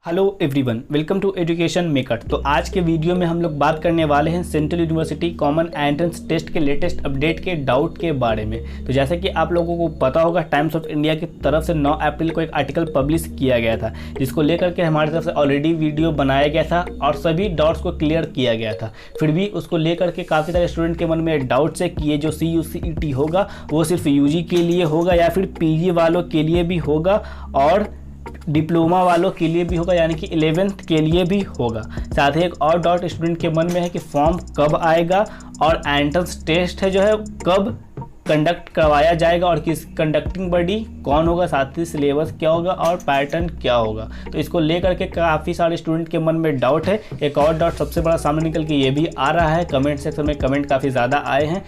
Hello everyone, welcome to Education Maker. तो आज के वीडियो में हम लोग बात करने वाले हैं central university common entrance test के लेटेस्ट अपडेट के डाउट के बारे में। तो जैसे कि आप लोगों को पता होगा, टाइम्स ऑफ इंडिया की तरफ से 9 अप्रैल को एक आर्टिकल पब्लिश किया गया था, जिसको लेकर के हमारी तरफ से ऑलरेडी वीडियो बनाया गया था और सभी डाउट्स को क्लियर किया गया था। फिर भी उसको लेकर के काफ़ी सारे स्टूडेंट के मन में डाउट्स है कि ये जो CUCET होगा वो सिर्फ UG के लिए होगा या फिर PG वालों के लिए भी होगा और डिप्लोमा वालों के लिए भी होगा, यानी कि 11th के लिए भी होगा। साथ ही एक और डाउट स्टूडेंट के मन में है कि फॉर्म कब आएगा और एंट्रेंस टेस्ट है जो है कब कंडक्ट करवाया जाएगा और किस कंडक्टिंग बॉडी कौन होगा, साथ ही सिलेबस क्या होगा और पैटर्न क्या होगा। तो इसको लेकर के काफ़ी सारे स्टूडेंट के मन में डाउट है। एक और डाउट सबसे बड़ा सामने निकल के ये भी आ रहा है, कमेंट सेक्शन में कमेंट काफ़ी ज़्यादा आए हैं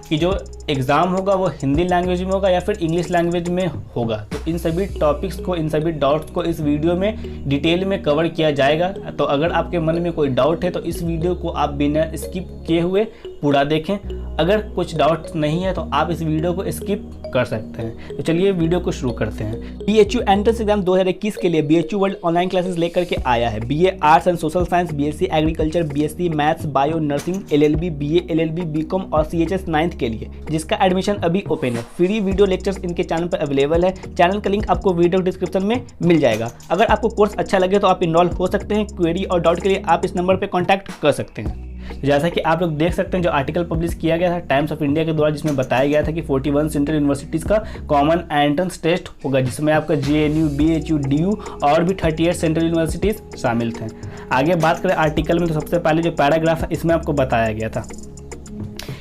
कि जो एग्ज़ाम होगा वो हिंदी लैंग्वेज में होगा या फिर इंग्लिश लैंग्वेज में होगा। तो इन सभी टॉपिक्स को, इन सभी डाउट्स को इस वीडियो में डिटेल में कवर किया जाएगा। तो अगर आपके मन में कोई डाउट है तो इस वीडियो को आप बिना स्किप किए हुए पूरा देखें। अगर कुछ डाउट नहीं है तो आप इस वीडियो को स्किप कर सकते हैं। तो चलिए वीडियो को शुरू करते हैं। BHU एंट्रेंस एग्जाम 2021 के लिए BHU वर्ल्ड ऑनलाइन क्लासेस लेकर के आया है। BA arts and social science, BSc agriculture, BSc maths, bio, nursing, LLB, BA, LLB, BCom और CHS 9th के लिए, जिसका एडमिशन अभी ओपन है। फ्री वीडियो लेक्चर्स इनके चैनल पर अवेलेबल है। चैनल का लिंक आपको वीडियो डिस्क्रिप्शन में मिल जाएगा। अगर आपको कोर्स अच्छा लगे तो आप इनरोल हो सकते हैं। क्वेरी और डाउट के लिए आप इस नंबर पर कॉन्टैक्ट कर सकते हैं। जैसा कि आप लोग देख सकते हैं, जो आर्टिकल पब्लिश किया गया था टाइम्स ऑफ इंडिया के द्वारा, जिसमें बताया गया था कि 41 सेंट्रल यूनिवर्सिटीज़ का कॉमन एंट्रेंस टेस्ट होगा, जिसमें आपका JNU, BHU, DU और भी 38 सेंट्रल यूनिवर्सिटीज़ शामिल थे। आगे बात करें आर्टिकल में, तो सबसे पहले जो पैराग्राफ है इसमें आपको बताया गया था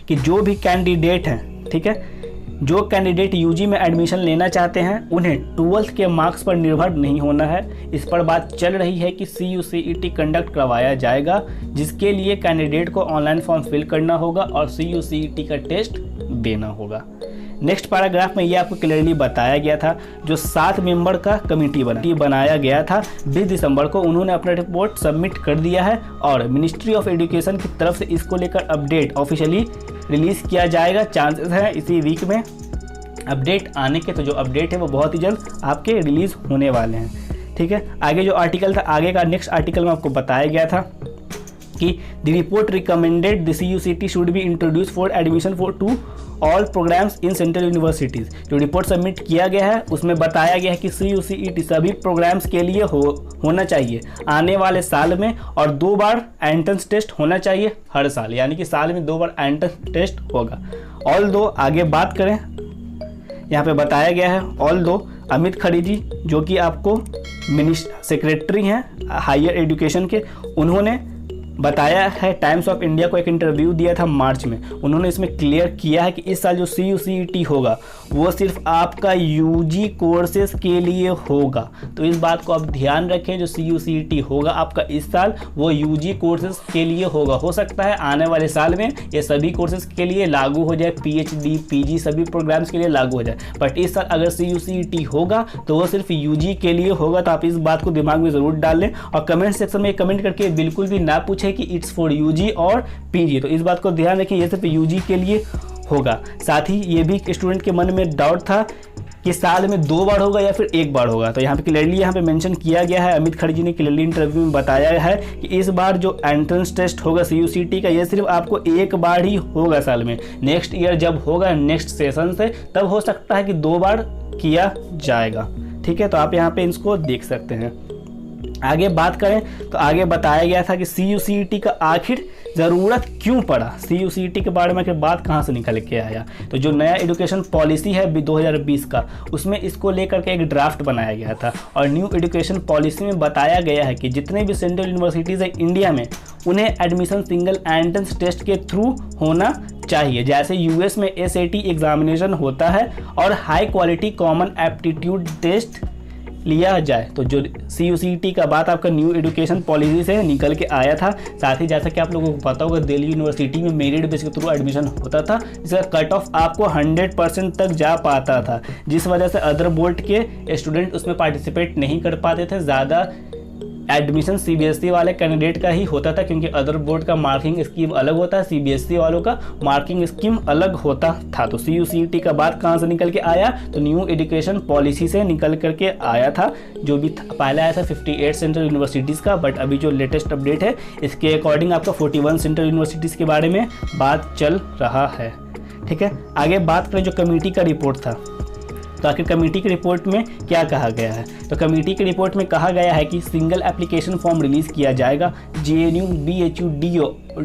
कि जो भी कैंडिडेट हैं, ठीक है, जो कैंडिडेट UG में एडमिशन लेना चाहते हैं उन्हें 12th के मार्क्स पर निर्भर नहीं होना है। इस पर बात चल रही है कि CUCET कंडक्ट करवाया जाएगा, जिसके लिए कैंडिडेट को ऑनलाइन फॉर्म फिल करना होगा और CUCET का टेस्ट देना होगा। नेक्स्ट पैराग्राफ में ये आपको क्लियरली बताया गया था, जो 7 मेंबर का कमेटी बनाया गया था 20 दिसंबर को, उन्होंने अपना रिपोर्ट सबमिट कर दिया है और मिनिस्ट्री ऑफ एजुकेशन की तरफ से इसको लेकर अपडेट ऑफिशियली रिलीज़ किया जाएगा। चांसेस हैं इसी वीक में अपडेट आने के। तो जो अपडेट है वो बहुत ही जल्द आपके रिलीज़ होने वाले हैं, ठीक है। आगे जो आर्टिकल था, आगे का नेक्स्ट आर्टिकल में आपको बताया गया था कि the report recommended the CUCET should be introduce for admission for to all programmes in central universities. जो रिपोर्ट सबमिट किया गया है उसमें बताया गया है कि CUCET सभी प्रोग्राम्स के लिए होना चाहिए आने वाले साल में, और 2 बार एंट्रेंस टेस्ट होना चाहिए हर साल, यानी कि साल में 2 बार एंट्रेंस टेस्ट होगा। ऑल दो आगे बात करें, यहाँ पे बताया गया है ऑल दो अमित खरे जी, जो कि आपको सेक्रेटरी हैं हायर एजुकेशन के, उन्होंने बताया है, टाइम्स ऑफ इंडिया को एक इंटरव्यू दिया था मार्च में। उन्होंने इसमें क्लियर किया है कि इस साल जो CUCET होगा वो सिर्फ आपका UG कोर्सेज के लिए होगा। तो इस बात को आप ध्यान रखें, जो CUCET होगा आपका इस साल वो UG कोर्सेज के लिए होगा। हो सकता है आने वाले साल में ये सभी कोर्सेज के लिए लागू हो जाए, PhD, PG सभी प्रोग्राम्स के लिए लागू हो जाए, बट इस साल अगर CUCET होगा तो वो सिर्फ UG के लिए होगा। तो आप इस बात को दिमाग में ज़रूर डाल लें और कमेंट सेक्शन में कमेंट करके बिल्कुल भी ना पूछें कि इट्स फॉर UG और PG। तो इस बात को ध्यान रखें, ये सिर्फ UG के लिए होगा। साथ ही ये भी स्टूडेंट के मन में डाउट था कि साल में 2 बार होगा या फिर 1 बार होगा। तो यहाँ पे क्लियरली यहाँ पे मेंशन किया गया है, अमित खरे जी ने क्लियरली इंटरव्यू में बताया है कि इस बार जो एंट्रेंस टेस्ट होगा CUCET का, ये सिर्फ आपको 1 बार ही होगा साल में। नेक्स्ट ईयर जब होगा, नेक्स्ट सेशन से, तब हो सकता है कि 2 बार किया जाएगा, ठीक है। तो आप यहाँ पे इसको देख सकते हैं। आगे बात करें तो आगे बताया गया था कि CUCET का आखिर ज़रूरत क्यों पड़ा, CUCET के बारे में आखिर बात कहाँ से निकल के आया। तो जो नया एजुकेशन पॉलिसी है 2020 का, उसमें इसको लेकर के एक ड्राफ्ट बनाया गया था और न्यू एजुकेशन पॉलिसी में बताया गया है कि जितने भी सेंट्रल यूनिवर्सिटीज़ है इंडिया में, उन्हें एडमिशन सिंगल एंट्रेंस टेस्ट के थ्रू होना चाहिए। जैसे US में SAT एग्जामिनेशन होता है और high quality common aptitude test लिया जाए। तो जो CUCET का बात आपका न्यू एजुकेशन पॉलिसी से निकल के आया था। साथ ही जैसा कि आप लोगों को पता होगा, दिल्ली यूनिवर्सिटी में मेरिट बेस के थ्रू एडमिशन होता था, जिसका कट ऑफ आपको 100% तक जा पाता था, जिस वजह से अदर बोर्ड के स्टूडेंट उसमें पार्टिसिपेट नहीं कर पाते थे, ज़्यादा एडमिशन सीबीएसई वाले कैंडिडेट का ही होता था, क्योंकि अदर बोर्ड का मार्किंग स्कीम अलग होता है, सीबीएसई वालों का मार्किंग स्कीम अलग होता था। तो CUCET का बात कहाँ से निकल के आया, तो न्यू एजुकेशन पॉलिसी से निकल करके आया था, जो भी पहले आया था 58 सेंट्रल यूनिवर्सिटीज़ का, बट अभी जो लेटेस्ट अपडेट है इसके अकॉर्डिंग आपका 41 सेंट्रल यूनिवर्सिटीज़ के बारे में बात चल रहा है। ठीक है, आगे बात करें जो कमेटी का रिपोर्ट था, तो आखिर कमेटी की रिपोर्ट में क्या कहा गया है। तो कमेटी की रिपोर्ट में कहा गया है कि सिंगल एप्लीकेशन फॉर्म रिलीज़ किया जाएगा JNU, BHU,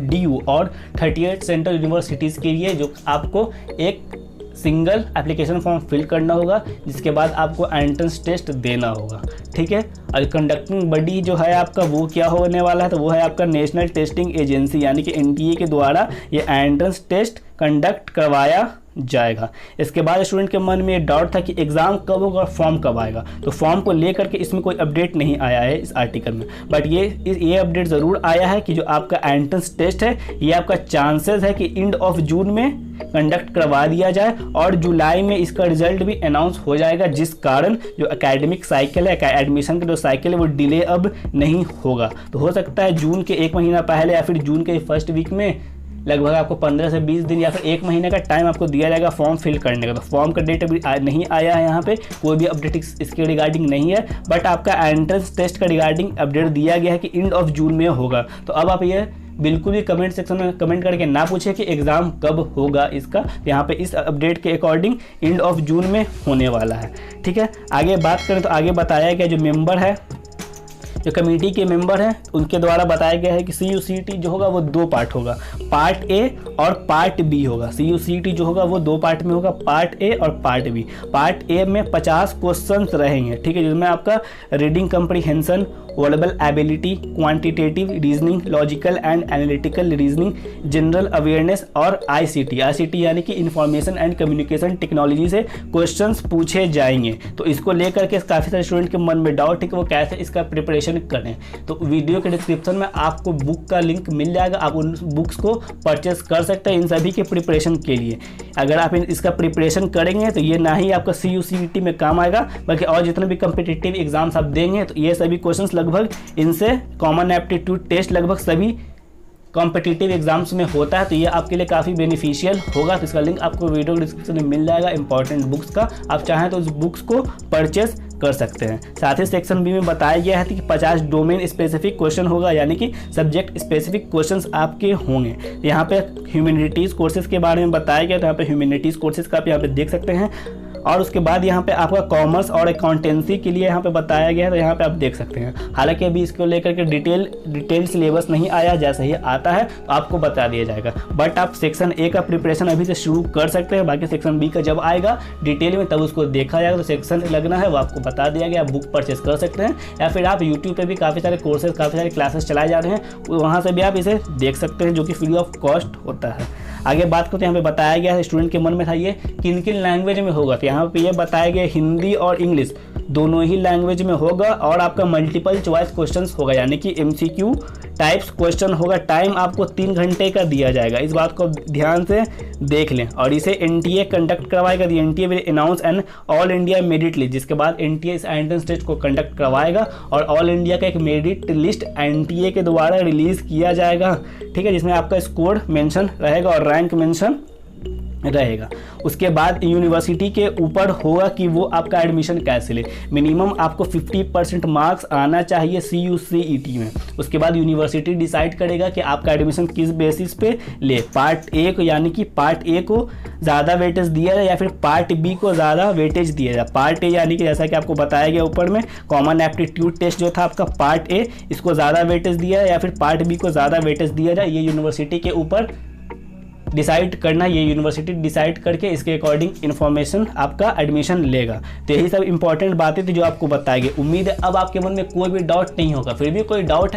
DU और 38 सेंट्रल यूनिवर्सिटीज़ के लिए, जो आपको एक सिंगल एप्लीकेशन फॉर्म फिल करना होगा, जिसके बाद आपको एंट्रेंस टेस्ट देना होगा। ठीक है, और कंडक्टिंग बॉडी जो है आपका वो क्या होने वाला है, तो वो है आपका नेशनल टेस्टिंग एजेंसी, यानी कि NTA के द्वारा ये एंट्रेंस टेस्ट कंडक्ट करवाया जाएगा। इसके बाद स्टूडेंट के मन में डाउट था कि एग्ज़ाम कब होगा और फॉर्म कब आएगा, तो फॉर्म को लेकर के इसमें कोई अपडेट नहीं आया है इस आर्टिकल में, बट ये अपडेट ज़रूर आया है कि जो आपका एंट्रेंस टेस्ट है ये आपका चांसेस है कि एंड ऑफ जून में कंडक्ट करवा दिया जाए और जुलाई में इसका रिजल्ट भी अनाउंस हो जाएगा, जिस कारण जो एकेडमिक साइकिल है, एडमिशन का जो साइकिल है वो डिले अब नहीं होगा। तो हो सकता है जून के 1 महीना पहले या फिर जून के फर्स्ट वीक में लगभग आपको 15 से 20 दिन या फिर 1 महीने का टाइम आपको दिया जाएगा फॉर्म फिल करने का। तो फॉर्म का डेट अभी नहीं आया है, यहाँ पे कोई भी अपडेट इसके रिगार्डिंग नहीं है, बट आपका एंट्रेंस टेस्ट का रिगार्डिंग अपडेट दिया गया है कि एंड ऑफ जून में होगा। तो अब आप ये बिल्कुल भी कमेंट सेक्शन में कमेंट करके ना पूछे कि एग्ज़ाम कब होगा इसका, यहाँ पे इस अपडेट के अकॉर्डिंग एंड ऑफ जून में होने वाला है। ठीक है, आगे बात करें तो आगे बताया गया जो मेंबर है, जो कमेटी के मेंबर हैं उनके द्वारा बताया गया है कि CUCET जो होगा वो 2 पार्ट होगा, पार्ट A और पार्ट B होगा। CUCET जो होगा वो 2 पार्ट में होगा, पार्ट A और पार्ट B। पार्ट A में 50 क्वेश्चंस रहेंगे, ठीक है, जिसमें आपका reading comprehension, verbal ability, quantitative reasoning, logical and analytical reasoning, general awareness और ICT यानी कि इंफॉर्मेशन एंड कम्युनिकेशन टेक्नोलॉजी से क्वेश्चंस पूछे जाएंगे। तो इसको लेकर के काफ़ी सारे स्टूडेंट के मन में डाउट है कि वो कैसे इसका प्रिपरेशन करें। तो वीडियो के डिस्क्रिप्शन में आपको बुक का लिंक मिल जाएगा, आप उन बुक्स को परचेस कर सकते हैं इन सभी के प्रिपरेशन के लिए। अगर आप इसका प्रिपरेशन करेंगे तो ये ना ही आपका CUCET में काम आएगा, बल्कि और जितने भी कम्पिटिटिव एग्जाम्स आप देंगे तो ये सभी क्वेश्चंस लगभग इनसे कॉमन एप्टीट्यूड टेस्ट लगभग सभी कॉम्पिटिटिव एग्जाम्स में होता है, तो ये आपके लिए काफ़ी बेनिफिशियल होगा। तो इसका लिंक आपको वीडियो डिस्क्रिप्शन में मिल जाएगा इंपॉर्टेंट बुक्स का, आप चाहें तो उस बुक्स को परचेस कर सकते हैं। साथ ही सेक्शन B में बताया गया है कि 50 डोमेन स्पेसिफिक क्वेश्चन होगा, यानी कि सब्जेक्ट स्पेसिफिक क्वेश्चंस आपके होंगे। यहाँ पे ह्यूमैनिटीज़ कोर्सेज के बारे में बताया गया, तो यहाँ पे ह्यूमैनिटीज़ कोर्सेज का आप यहाँ पे देख सकते हैं। और उसके बाद यहाँ पे आपका कॉमर्स और अकाउंटेंसी के लिए यहाँ पे बताया गया है, तो यहाँ पे आप देख सकते हैं। हालांकि अभी इसको लेकर के डिटेल सिलेबस नहीं आया, जैसे ही आता है तो आपको बता दिया जाएगा, बट आप सेक्शन A का प्रिपरेशन अभी से शुरू कर सकते हैं। बाकी सेक्शन B का जब आएगा डिटेल में तब उसको देखा जाएगा, तो सेक्शन लगना है वो आपको बता दिया गया, आप बुक परचेस कर सकते हैं, या फिर आप यूट्यूब पर भी काफ़ी सारे कोर्सेज, काफ़ी सारे क्लासेस चलाए जा रहे हैं, वहाँ से भी आप इसे देख सकते हैं, जो कि फ्री ऑफ कॉस्ट होता है। आगे बात करते हैं, यहाँ पे बताया गया है स्टूडेंट के मन में था ये किन किन लैंग्वेज में होगा, तो यहाँ पे ये बताया गया हिंदी और इंग्लिश दोनों ही लैंग्वेज में होगा, और आपका मल्टीपल चॉइस क्वेश्चंस होगा, यानी कि MCQ टाइप्स क्वेश्चन होगा। टाइम आपको 3 घंटे का दिया जाएगा, इस बात को ध्यान से देख लें। और इसे NTA कंडक्ट करवाएगा, NTA will announce an all India merit list, जिसके बाद NTA इस एंट्रेंस टेस्ट को कंडक्ट करवाएगा और ऑल इंडिया का एक मेरिट लिस्ट NTA के द्वारा रिलीज़ किया जाएगा, ठीक है, जिसमें आपका स्कोर मेंशन रहेगा और रैंक मेंशन रहेगा। उसके बाद यूनिवर्सिटी के ऊपर होगा कि वो आपका एडमिशन कैसे ले, मिनिमम आपको 50% मार्क्स आना चाहिए CUCET में। उसके बाद यूनिवर्सिटी डिसाइड करेगा कि आपका एडमिशन किस बेसिस पे ले, पार्ट A को, यानी कि पार्ट A को ज़्यादा वेटेज दिया जाए या फिर पार्ट B को ज़्यादा वेटेज दिया जाए। पार्ट A यानी कि जैसा कि आपको बताया गया ऊपर में, कॉमन एप्टीट्यूड टेस्ट जो था आपका पार्ट A, इसको ज़्यादा वेटेज दिया जाए या फिर पार्ट B को ज़्यादा वेटेज दिया जाए, ये यूनिवर्सिटी के ऊपर डिसाइड करना, ये यूनिवर्सिटी डिसाइड करके इसके अकॉर्डिंग इन्फॉर्मेशन आपका एडमिशन लेगा। तो यही सब इंपॉर्टेंट बातें थी जो आपको बताएगी। उम्मीद है अब आपके मन में कोई भी डाउट नहीं होगा, फिर भी कोई डाउट है